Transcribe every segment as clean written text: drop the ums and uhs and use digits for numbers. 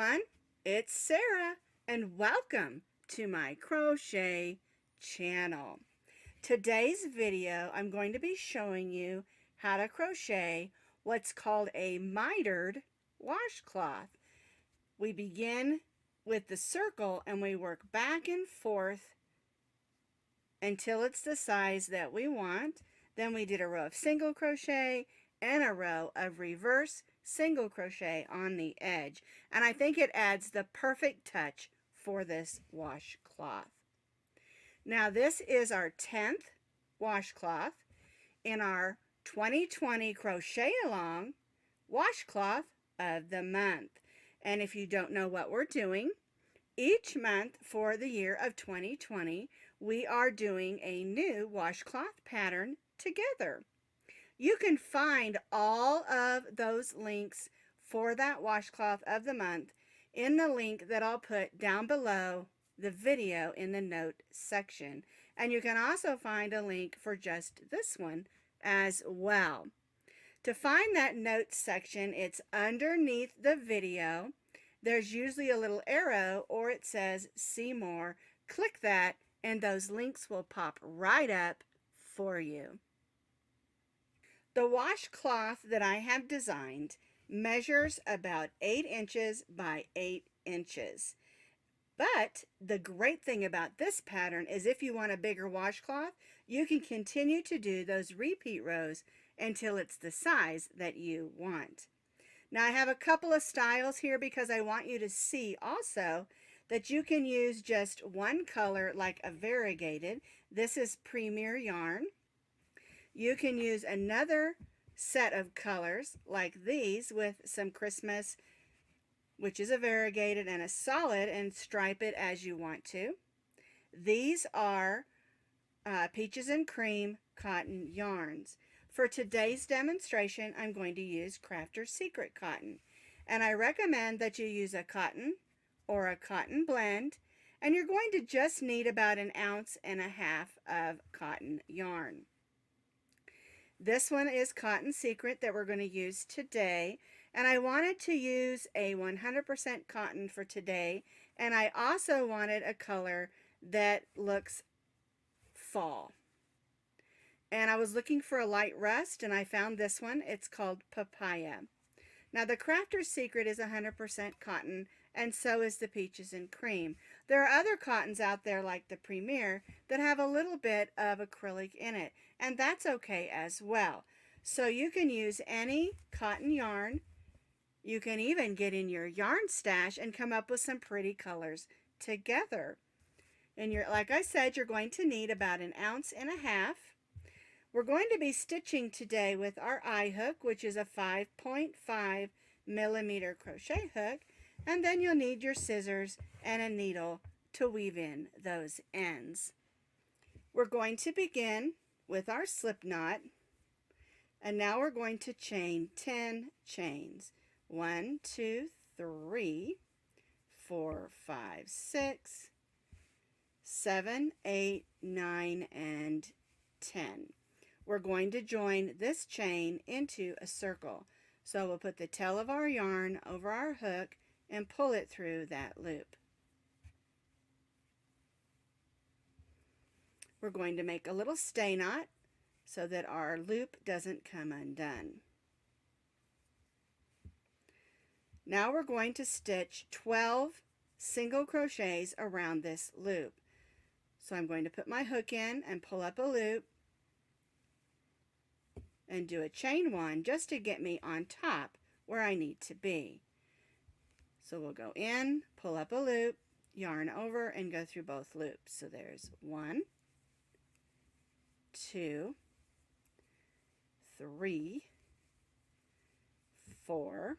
everyone, it's Sarah and welcome to my crochet channel. Today's video I'm going to be showing you how to crochet what's called a mitered washcloth. We begin with the circle and we work back and forth until it's the size that we want. Then we did a row of single crochet and a row of reverse single crochet on the edge, and I think it adds the perfect touch for this washcloth. Now this is our 10th washcloth in our 2020 crochet along washcloth of the month. And if you don't know what we're doing, each month for the year of 2020 we are doing a new washcloth pattern together. You can find all of those links for that washcloth of the month in the link that I'll put down below the video in the note section. And you can also find a link for just this one as well. To find that note section, it's underneath the video. There's usually a little arrow or it says see more. Click that and those links will pop right up for you. The washcloth that I have designed measures about 8 inches by 8 inches. But the great thing about this pattern is if you want a bigger washcloth, you can continue to do those repeat rows until it's the size that you want. Now I have a couple of styles here because I want you to see also that you can use just one color like a variegated. This is Premier yarn. You can use another set of colors like these with some Christmas, which is a variegated, and a solid, and stripe it as you want to. These are Peaches and Cream cotton yarns. For today's demonstration, I'm going to use Crafter's Secret cotton. And I recommend that you use a cotton or a cotton blend, and you're going to just need about 1.5 ounces of cotton yarn. This one is Cotton Secret that we're going to use today, and I wanted to use a 100% cotton for today, and I also wanted a color that looks fall. And I was looking for a light rust, and I found this one. It's called Papaya. Now the Crafter's Secret is 100% cotton, and so is the Peaches and Cream. There are other cottons out there like the Premier that have a little bit of acrylic in it, and that's okay as well. So you can use any cotton yarn. You can even get in your yarn stash and come up with some pretty colors together. And like I said, you're going to need about 1.5 ounces. We're going to be stitching today with our eye hook, which is a 5.5 millimeter crochet hook, and then you'll need your scissors and a needle to weave in those ends. We're going to begin with our slip knot, and now we're going to chain 10 chains. 1, 2, 3, 4, 5, 6, 7, 8, 9, and 10. We're going to join this chain into a circle. So we'll put the tail of our yarn over our hook and pull it through that loop. We're going to make a little stay knot so that our loop doesn't come undone. Now we're going to stitch 12 single crochets around this loop. So I'm going to put my hook in and pull up a loop and do a chain 1 just to get me on top where I need to be. So we'll go in, pull up a loop, yarn over, and go through both loops. So there's 1, 2, 3, 4,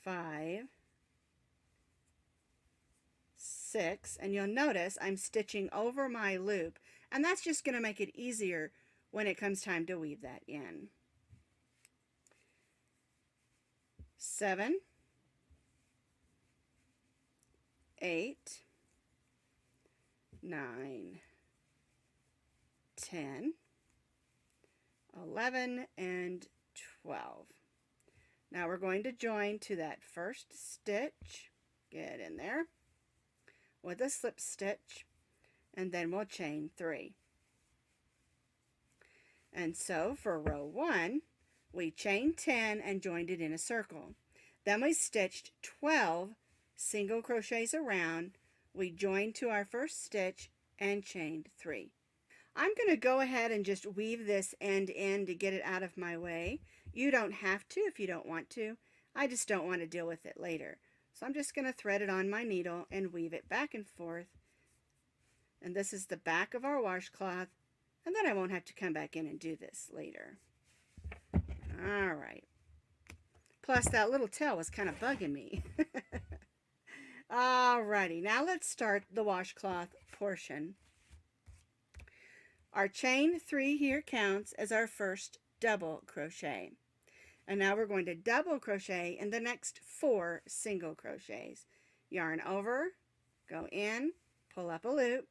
5, 6, and you'll notice I'm stitching over my loop, and that's just going to make it easier when it comes time to weave that in. 7, 8, 9, 10, 11, and 12. Now we're going to join to that first stitch, get in there with a slip stitch, and then we'll chain 3. And so for row 1, we chained 10 and joined it in a circle. Then we stitched 12 single crochets around. We joined to our first stitch and chained 3. I'm going to go ahead and just weave this end in to get it out of my way. You don't have to if you don't want to. I just don't want to deal with it later. So I'm just going to thread it on my needle and weave it back and forth. And this is the back of our washcloth. And then I won't have to come back in and do this later. All right. Plus that little tail was kind of bugging me. Alrighty, now let's start the washcloth portion. Our chain 3 here counts as our first double crochet. And now we're going to double crochet in the next 4 single crochets. Yarn over, go in, pull up a loop,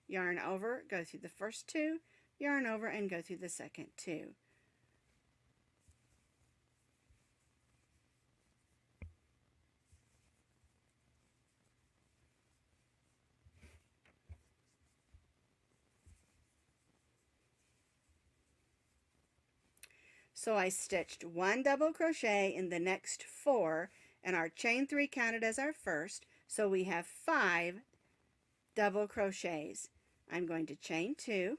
yarn over, go through the first 2, yarn over, and go through the second 2. So I stitched 1 double crochet in the next 4, and our chain 3 counted as our first, so we have 5 double crochets. I'm going to chain 2,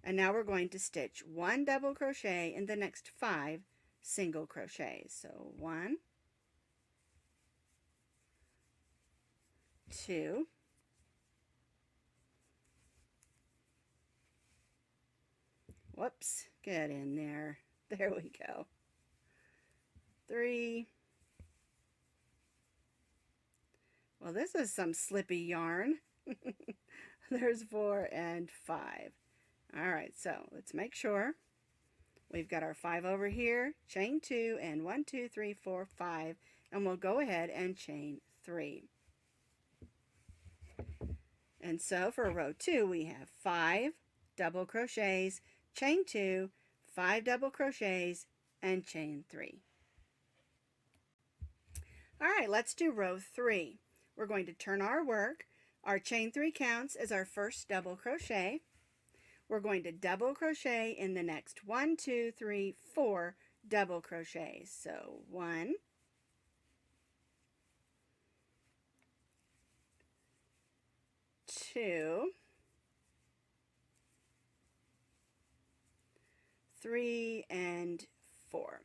and now we're going to stitch 1 double crochet in the next 5 single crochets. So 1, 2, 'Get in there. There we go. 3. Well, this is some slippy yarn. There's 4 and 5. All right, so let's make sure. We've got our 5 over here, chain 2, and 1, 2, 3, 4, 5, and we'll go ahead and chain 3. And so for row 2, we have 5 double crochets, chain 2, 5 double crochets, and chain 3. All right, let's do row 3. We're going to turn our work. Our chain 3 counts as our first double crochet. We're going to double crochet in the next 1, 2, 3, 4 double crochets. So 1, 2, 3, and 4.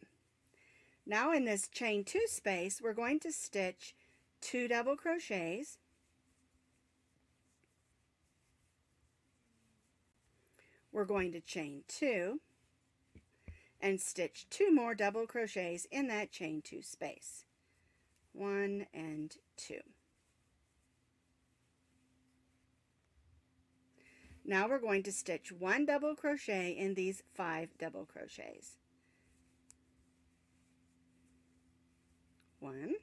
Now in this chain 2 space, we're going to stitch 2 double crochets. We're going to chain 2 and stitch 2 more double crochets in that chain 2 space. 1 and 2. Now we're going to stitch 1 double crochet in these 5 double crochets. 1,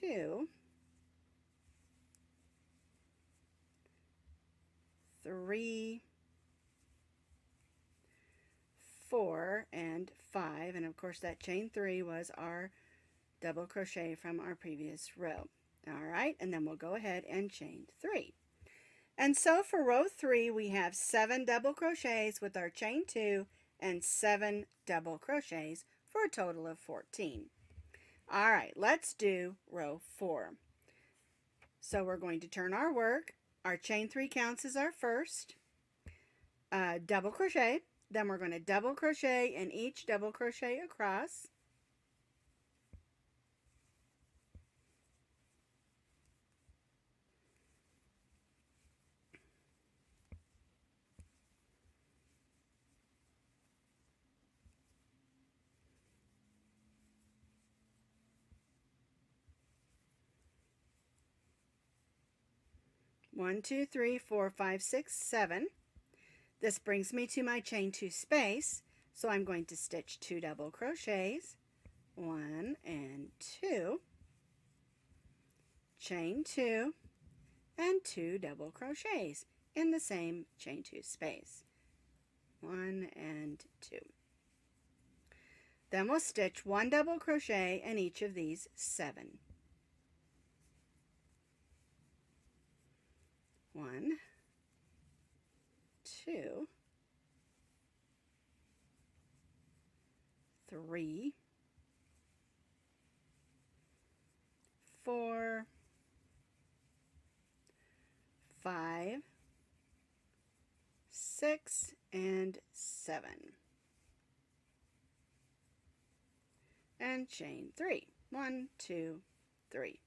2, 3, 4, and 5, and of course that chain 3 was our double crochet from our previous row. All right, and then we'll go ahead and chain 3. And so for row 3, we have 7 double crochets with our chain 2 and 7 double crochets for a total of 14. All right, let's do row 4. So we're going to turn our work. Our chain 3 counts as our first double crochet. Then we're going to double crochet in each double crochet across. One, two, three, four, five, six, 7. This brings me to my chain 2 space, so I'm going to stitch 2 double crochets, 1 and 2, chain 2, and 2 double crochets in the same chain 2 space, 1 and 2. Then we'll stitch 1 double crochet in each of these 7. 1, 2, 3, 4, 5, 6, and 7. And chain 3. 1, 2, 3.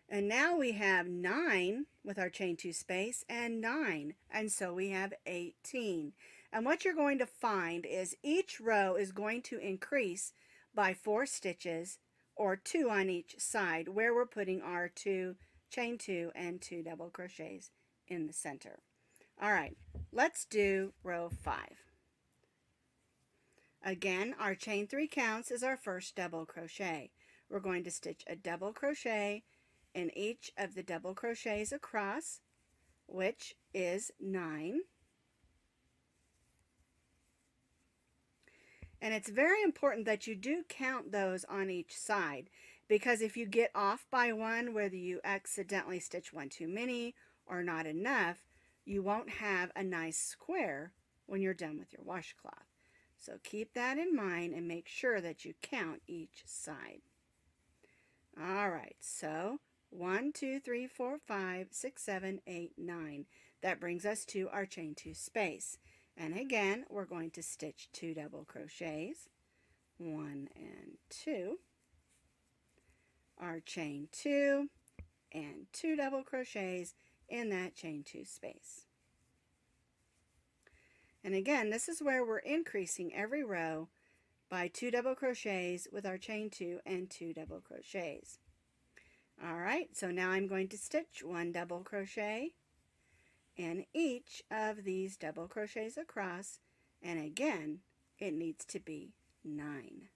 And now we have 9 with our chain 2 space and 9, and so we have 18. And what you're going to find is each row is going to increase by 4 stitches, or 2 on each side, where we're putting our 2 chain 2 and 2 double crochets in the center. All right, let's do row 5. Again, our chain 3 counts as our first double crochet. We're going to stitch a double crochet in each of the double crochets across, which is 9. And it's very important that you do count those on each side, because if you get off by one, whether you accidentally stitch one too many or not enough, you won't have a nice square when you're done with your washcloth. So keep that in mind and make sure that you count each side. All right, so 1, 2, 3, 4, 5, 6, 7, 8, 9. That brings us to our chain 2 space. And again, we're going to stitch 2 double crochets, 1 and 2, our chain 2, and 2 double crochets in that chain 2 space. And again, this is where we're increasing every row by 2 double crochets with our chain 2 and 2 double crochets. All right, so now I'm going to stitch 1 double crochet in each of these double crochets across, and again, it needs to be 9.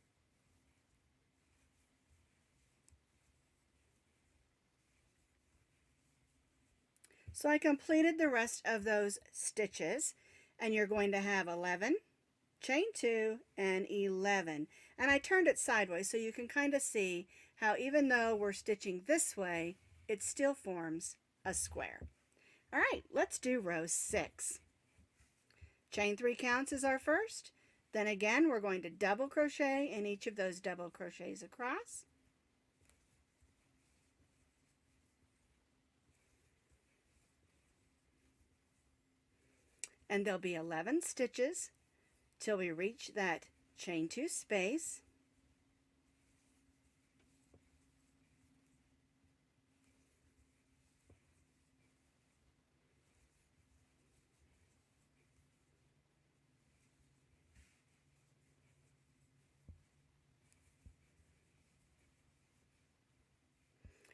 So I completed the rest of those stitches, and you're going to have 11, chain 2, and 11. And I turned it sideways so you can kind of see how even though we're stitching this way, it still forms a square. All right, let's do row 6. Chain 3 counts is our first. Then again, we're going to double crochet in each of those double crochets across. And there'll be 11 stitches till we reach that chain 2 space.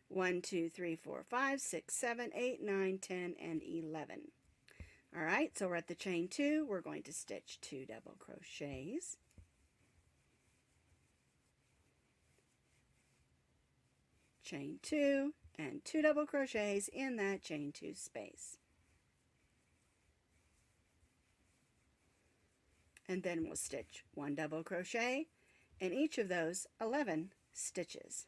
One, 2, 3, 4, 5, 6, 7, 8, 9, 10, and 11. All right, so we're at the chain 2. We're going to stitch 2 double crochets. Chain 2 and 2 double crochets in that chain 2 space. And then we'll stitch 1 double crochet in each of those 11 stitches.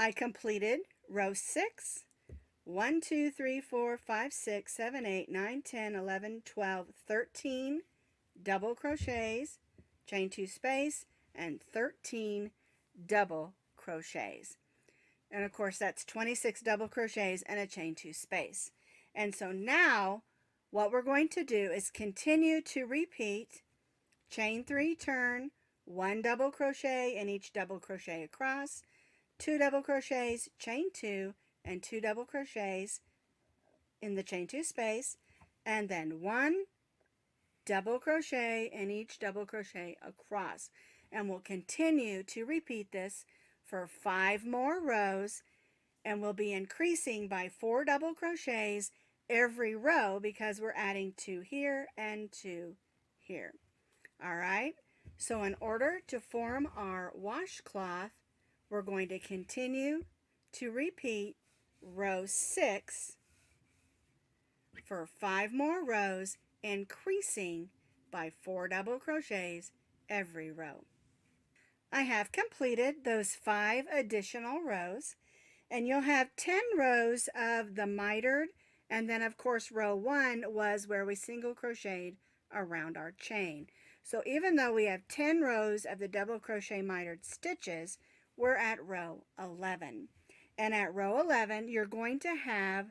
I completed row 6. 1, 2, 3, 4, 5, 6, 7, 8, 9, 10, 11, 12, 13 double crochets, chain 2 space, and 13 double crochets. And of course that's 26 double crochets and a chain 2 space. And so now what we're going to do is continue to repeat chain 3 turn, 1 double crochet in each double crochet across, 2 double crochets, chain 2, and 2 double crochets in the chain 2 space, and then 1 double crochet in each double crochet across. And we'll continue to repeat this for 5 more rows, and we'll be increasing by 4 double crochets every row because we're adding 2 here and 2 here. All right, so in order to form our washcloth, we're going to continue to repeat row 6 for 5 more rows, increasing by 4 double crochets every row. I have completed those 5 additional rows, and you'll have 10 rows of the mitered, and then of course row 1 was where we single crocheted around our chain. So even though we have 10 rows of the double crochet mitered stitches, we're at row 11. And at row 11, you're going to have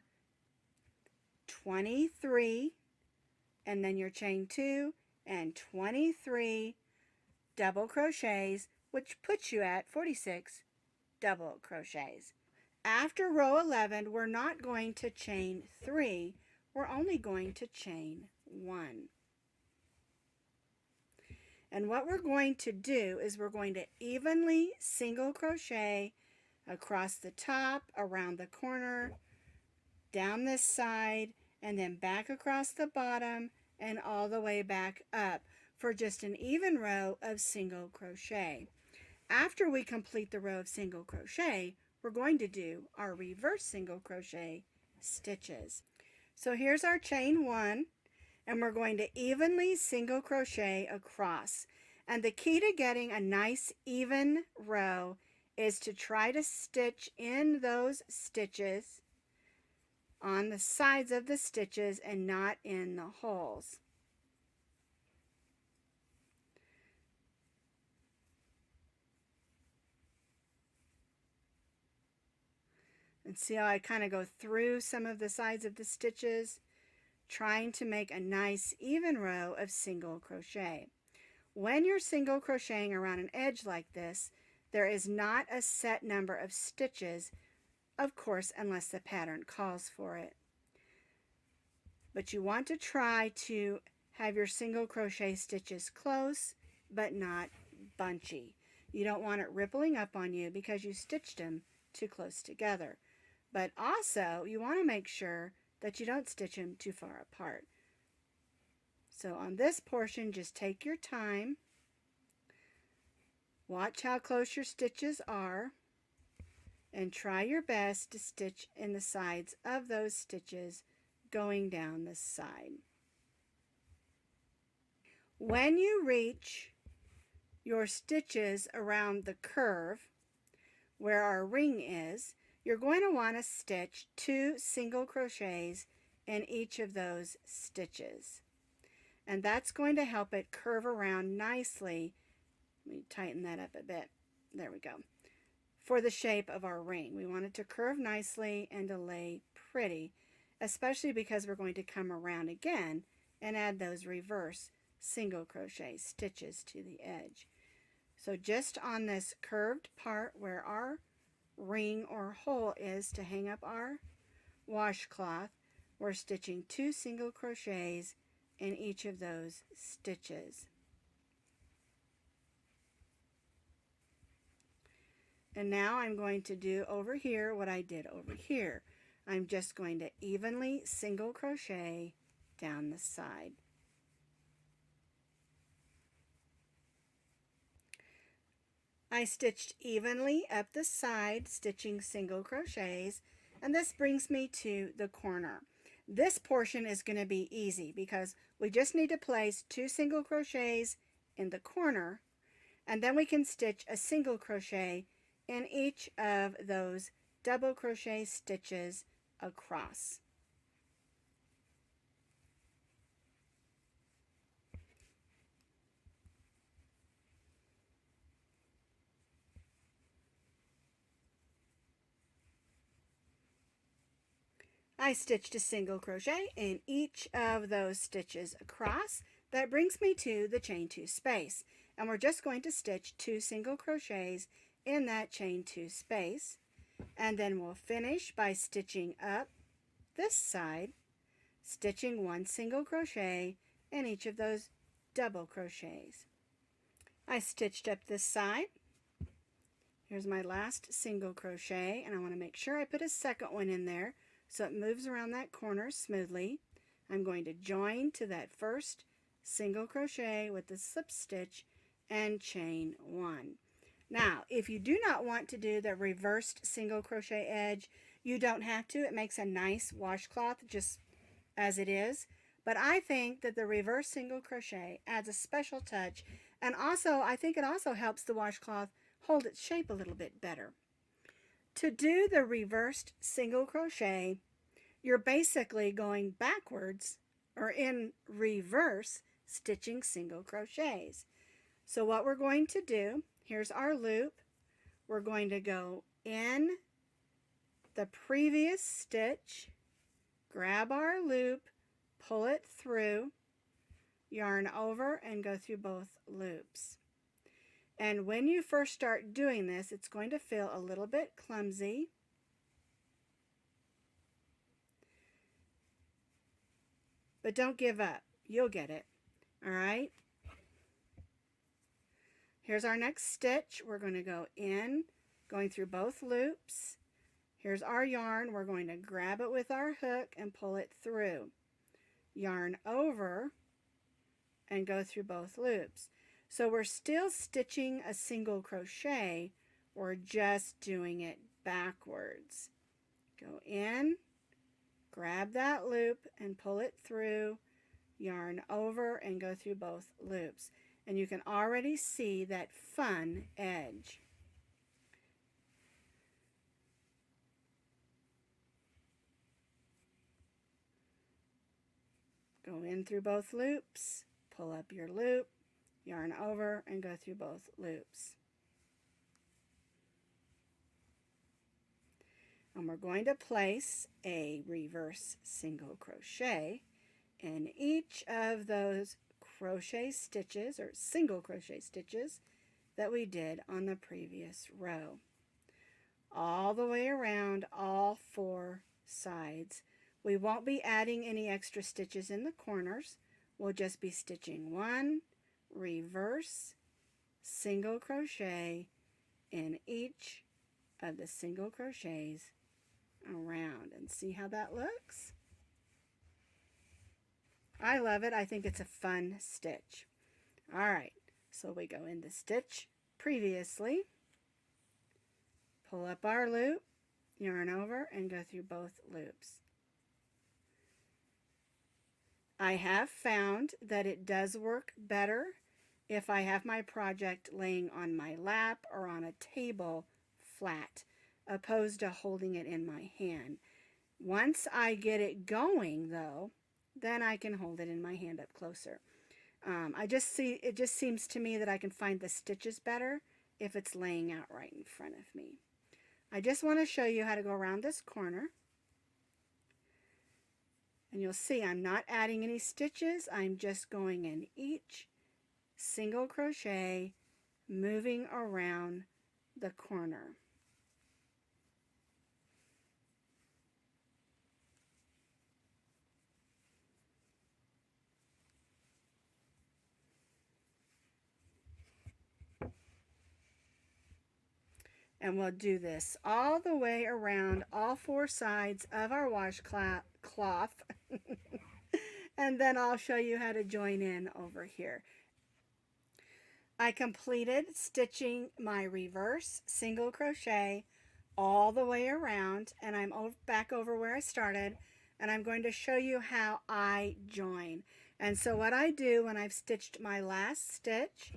23, and then your chain 2 and 23 double crochets, which puts you at 46 double crochets. After row 11, we're not going to chain 3, we're only going to chain 1. And what we're going to do is we're going to evenly single crochet across the top, around the corner, down this side, and then back across the bottom and all the way back up for just an even row of single crochet. After we complete the row of single crochet, we're going to do our reverse single crochet stitches. So here's our chain 1, and we're going to evenly single crochet across. And the key to getting a nice even row is to try to stitch in those stitches on the sides of the stitches and not in the holes. And see how I kind of go through some of the sides of the stitches, trying to make a nice even row of single crochet. When you're single crocheting around an edge like this, there is not a set number of stitches, of course, unless the pattern calls for it. But you want to try to have your single crochet stitches close, but not bunchy. You don't want it rippling up on you because you stitched them too close together. But also, you want to make sure that you don't stitch them too far apart. So on this portion, just take your time. Watch how close your stitches are, and try your best to stitch in the sides of those stitches going down the side. When you reach your stitches around the curve where our ring is, you're going to want to stitch 2 single crochets in each of those stitches. And that's going to help it curve around nicely. Let me tighten that up a bit. There we go. For the shape of our ring. We want it to curve nicely and to lay pretty, especially because we're going to come around again and add those reverse single crochet stitches to the edge. So just on this curved part where our ring or hole is to hang up our washcloth, we're stitching 2 single crochets in each of those stitches. And now I'm going to do over here what I did over here. I'm just going to evenly single crochet down the side. I stitched evenly up the side, stitching single crochets, and this brings me to the corner. This portion is going to be easy because we just need to place 2 single crochets in the corner, and then we can stitch a single crochet in each of those double crochet stitches across. I stitched a single crochet in each of those stitches across. That brings me to the chain 2 space, and we're just going to stitch 2 single crochets in that chain 2 space, and then we'll finish by stitching up this side, stitching 1 single crochet in each of those double crochets. I stitched up this side. Here's my last single crochet, and I want to make sure I put a second one in there so it moves around that corner smoothly. I'm going to join to that first single crochet with the slip stitch and chain 1. Now, if you do not want to do the reversed single crochet edge, You don't have to. It makes a nice washcloth just as it is. But I think that the reverse single crochet adds a special touch. And also, I think it also helps the washcloth hold its shape a little bit better. To do the reversed single crochet, you're basically going backwards or in reverse stitching single crochets. So what we're going to do, here's our loop. We're going to go in the previous stitch, grab our loop, pull it through, yarn over, and go through both loops. And when you first start doing this, it's going to feel a little bit clumsy. But don't give up. You'll get it. All right? Here's our next stitch. We're going to go in, going through both loops. Here's our yarn. We're going to grab it with our hook and pull it through. Yarn over and go through both loops. So we're still stitching a single crochet. We're just doing it backwards. Go in, grab that loop and pull it through, yarn over and go through both loops. And you can already see that fun edge. Go in through both loops, pull up your loop, yarn over and go through both loops. And we're going to place a reverse single crochet in each of those crochet stitches or single crochet stitches that we did on the previous row. All the way around all 4 sides. We won't be adding any extra stitches in the corners. We'll just be stitching 1 reverse single crochet in each of the single crochets around, and see how that looks. I love it. I think it's a fun stitch. All right, so we go in the stitch previously, pull up our loop, yarn over and go through both loops. I have found that it does work better if I have my project laying on my lap or on a table flat, opposed to holding it in my hand. Once I get it going, though, then I can hold it in my hand up closer. It just seems to me that I can find the stitches better if it's laying out right in front of me. I just want to show you how to go around this corner. And you'll see I'm not adding any stitches. I'm just going in each single crochet, moving around the corner. And we'll do this all the way around all 4 sides of our washcloth. And then I'll show you how to join in over here. I completed stitching my reverse single crochet all the way around, and I'm back over where I started, and I'm going to show you how I join. And so what I do when I've stitched my last stitch,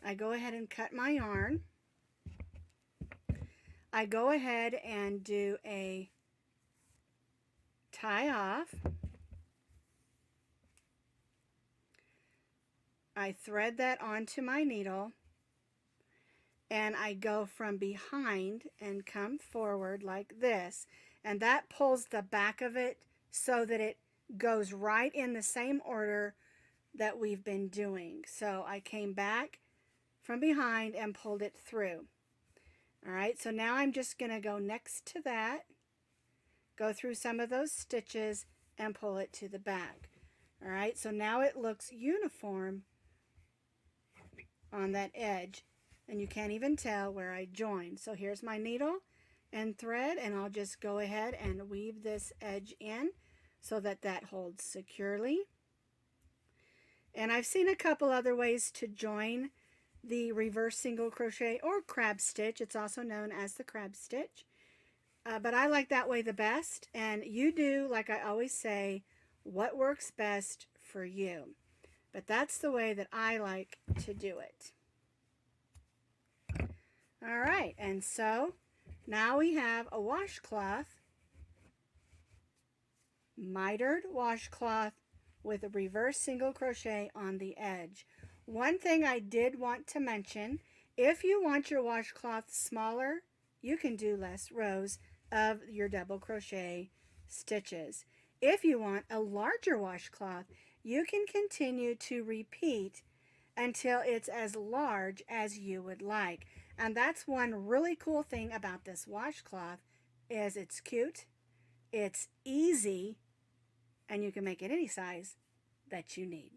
I go ahead and cut my yarn. I go ahead and do a tie off. I thread that onto my needle, and I go from behind and come forward like this, and that pulls the back of it so that it goes right in the same order that we've been doing. So I came back from behind and pulled it through. All right, so now I'm just going to go next to that, go through some of those stitches and pull it to the back. All right, so now it looks uniform on that edge, and you can't even tell where I joined. So here's my needle and thread, and I'll just go ahead and weave this edge in so that that holds securely. And I've seen a couple other ways to join the reverse single crochet or crab stitch. It's also known as the crab stitch. but I like that way the best, and you do, like I always say, what works best for you. But that's the way that I like to do it. All right, and so now we have a washcloth, mitered washcloth with a reverse single crochet on the edge. One thing I did want to mention, if you want your washcloth smaller, you can do less rows of your double crochet stitches. If you want a larger washcloth, you can continue to repeat until it's as large as you would like. And that's one really cool thing about this washcloth is it's cute, it's easy, and you can make it any size that you need.